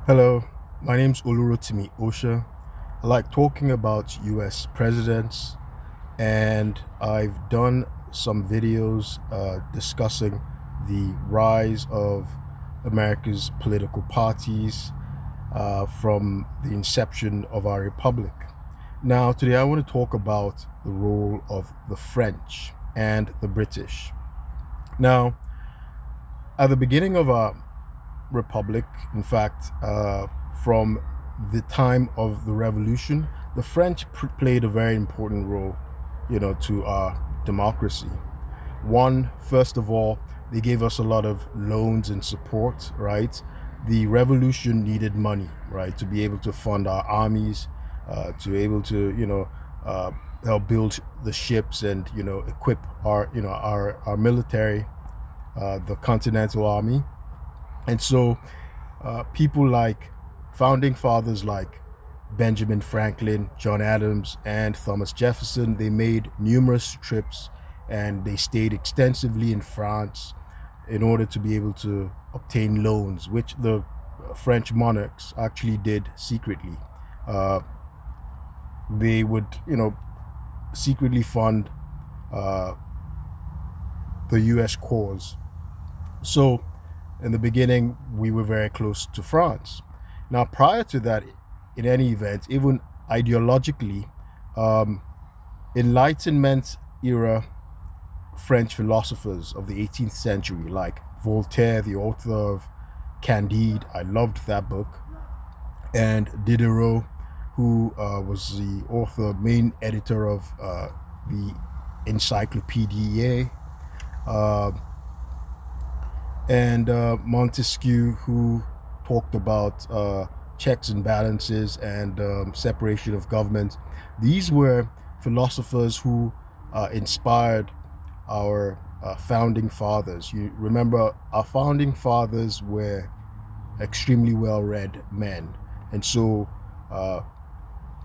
Hello, my name's Olurotimi Osha. I like talking about US presidents, and I've done some videos discussing the rise of America's political parties from the inception of our republic. Now, today I want to talk about the role of the French and the British. Now, at the beginning of our republic, in fact, from the time of the revolution, the French played a very important role, to our democracy. One, first of all, they gave us a lot of loans and support, right? The revolution needed money, right, to be able to fund our armies, to be able to, help build the ships and, equip our military, the Continental Army. And so people like founding fathers like Benjamin Franklin, John Adams, and Thomas Jefferson, they made numerous trips and they stayed extensively in France in order to be able to obtain loans, which the French monarchs actually did secretly. Uh, they would, secretly fund uh, the US cause. So in the beginning, we were very close to France. Now, prior to that, in any event, even ideologically, um, Enlightenment era French philosophers of the 18th century, like Voltaire, the author of Candide, I loved that book, and Diderot, who was the author, main editor of the Encyclopédie, uh, and Montesquieu, who talked about checks and balances and separation of government. These were philosophers who inspired our founding fathers. You remember, our founding fathers were extremely well-read men, and so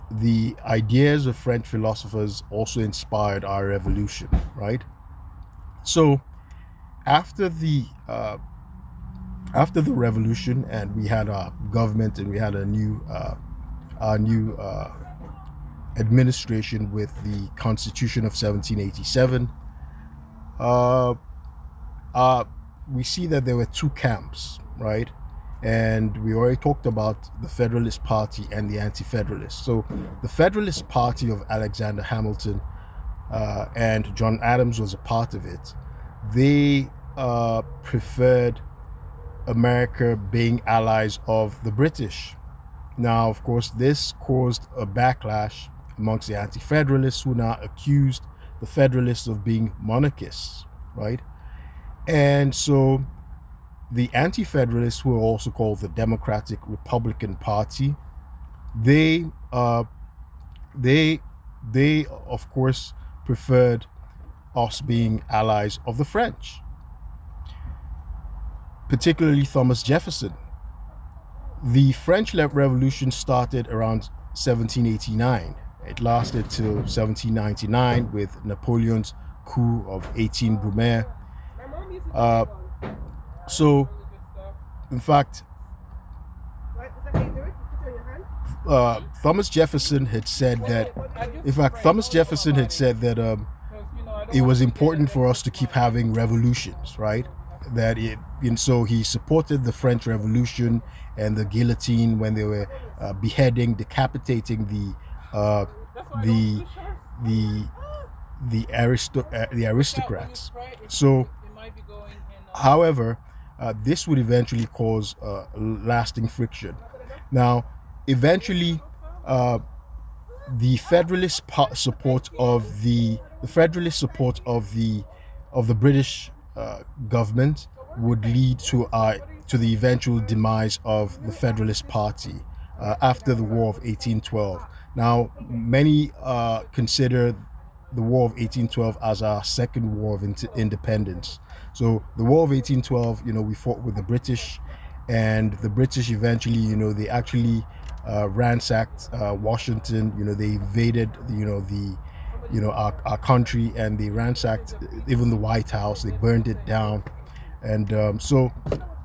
the ideas of French philosophers also inspired our revolution, right? So after the revolution, and we had our government, and we had a new our new administration with the Constitution of 1787. Uh, we see that there were two camps, right? And we already talked about the Federalist Party and the Anti-Federalists. So the Federalist Party of Alexander Hamilton and John Adams was a part of it. They preferred America being allies of the British. Now, of course, this caused a backlash amongst the Anti-Federalists, who now accused the Federalists of being monarchists, right? And so the Anti-Federalists, who are also called the Democratic Republican Party, they of course preferred us being allies of the French, particularly Thomas Jefferson. The French Revolution started around 1789. It lasted till 1799 with Napoleon's coup of 18 Brumaire. So, in fact, Thomas Jefferson had said that, it was important for us to keep having revolutions, right? And so he supported the French Revolution and the guillotine when they were beheading, decapitating the aristocrats. So, however, this would eventually cause lasting friction. Now, eventually, the Federalist support of the British government would lead to the eventual demise of the Federalist Party after the War of 1812. Now, many consider the War of 1812 as our second war of independence. So the War of 1812, we fought with the British, and the British eventually, they actually ransacked Washington. They invaded, our country, and they ransacked even the White House. They burned it down, and so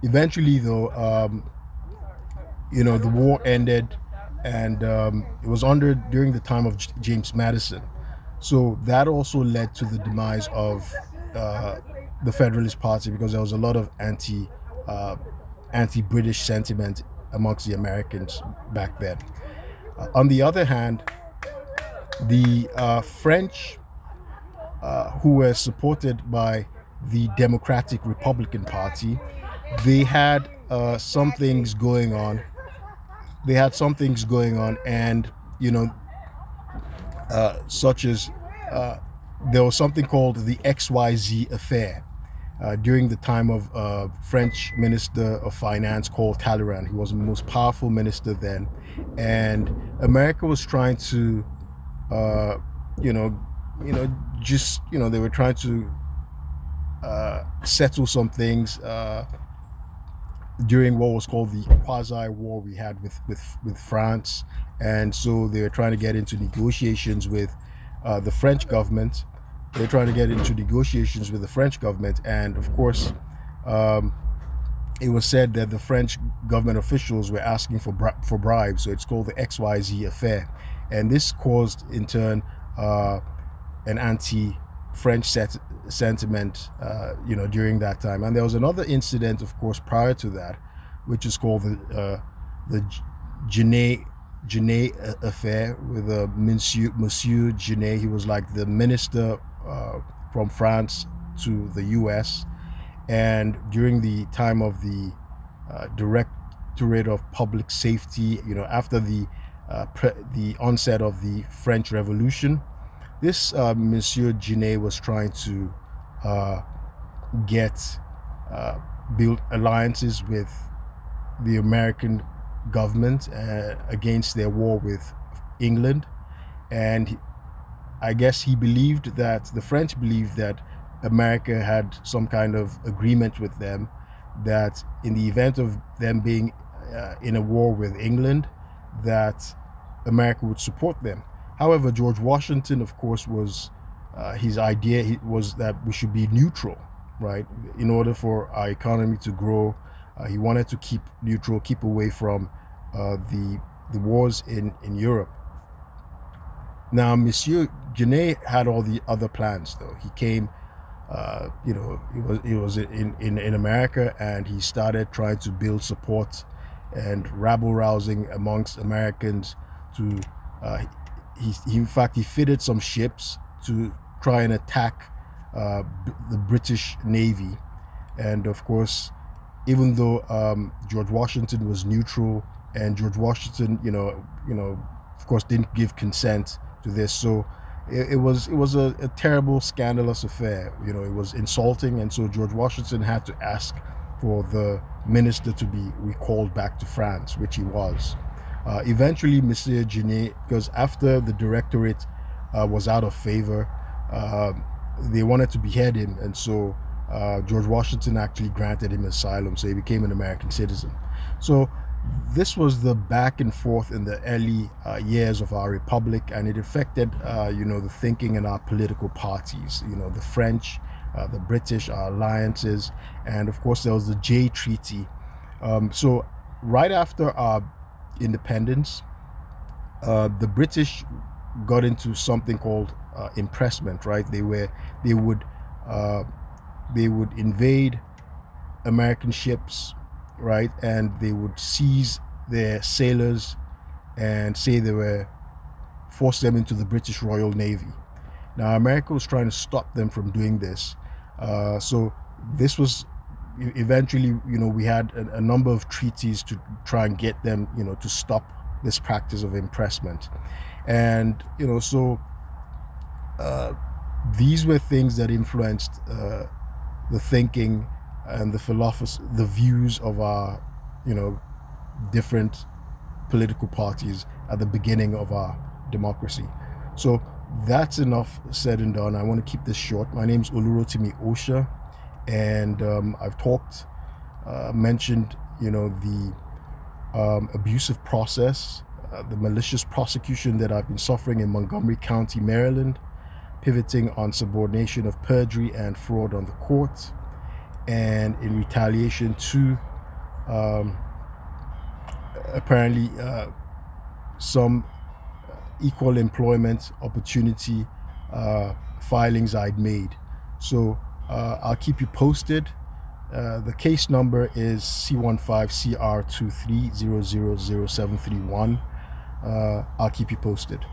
eventually, though, the war ended, and it was during the time of James Madison. So that also led to the demise of uh, the Federalist Party, because there was a lot of uh, anti-British sentiment amongst the Americans back then. On the other hand, the French, who were supported by the Democratic Republican Party, they had some things going on. They had some things going on, and such as uh, there was something called the XYZ affair during the time of French Minister of Finance called Talleyrand. He was the most powerful minister then, and America was trying to, uh, you know, they were trying to settle some things during what was called the quasi-war we had with France, and so they were trying to get into negotiations with the French government. They were trying to get into negotiations with the French government, and of course, um, it was said that the French government officials were asking for bribes. So it's called the XYZ affair, and this caused in turn an anti-French sentiment, during that time. And there was another incident, of course, prior to that, which is called the Genet affair with Monsieur Genet. He was like the minister from France to the U.S. And during the time of the Directorate of Public Safety, after the onset of the French Revolution, this Monsieur Genet was trying to get build alliances with the American government against their war with England, and I guess he believed that the French believed that America had some kind of agreement with them, that in the event of them being in a war with England, that America would support them. However, George Washington, of course, was his idea was that we should be neutral, right? In order for our economy to grow, he wanted to keep neutral, keep away from the wars in Europe. Now, Monsieur Genet had all the other plans, though. He came, he was in America, and he started trying to build support and rabble rousing amongst Americans to. In fact, he fitted some ships to try and attack the British Navy, and of course, even though George Washington was neutral, and George Washington, of course, didn't give consent to this, so it was a terrible, scandalous affair. It was insulting, and so George Washington had to ask for the minister to be recalled back to France, which he was. Eventually, Monsieur Genet, because after the Directorate was out of favor, they wanted to behead him, and so George Washington actually granted him asylum, so he became an American citizen. So this was the back and forth in the early years of our republic, and it affected, the thinking in our political parties. The French, the British, our alliances, and of course there was the Jay Treaty. So right after our independence, the British got into something called impressment. Right? They would invade American ships, right, and they would seize their sailors and say force them into the British Royal Navy. Now, America was trying to stop them from doing this. So this was eventually, we had a number of treaties to try and get them, to stop this practice of impressment. And, so these were things that influenced the thinking and the views of our, different political parties at the beginning of our democracy. So that's enough said and done. I want to keep this short. My name is Olurotimi Osha, and I've mentioned, the abusive process, the malicious prosecution that I've been suffering in Montgomery County, Maryland, pivoting on subordination of perjury and fraud on the court, and in retaliation to apparently some equal employment opportunity filings I'd made. So I'll keep you posted. The case number is C15CR230000731. I'll keep you posted.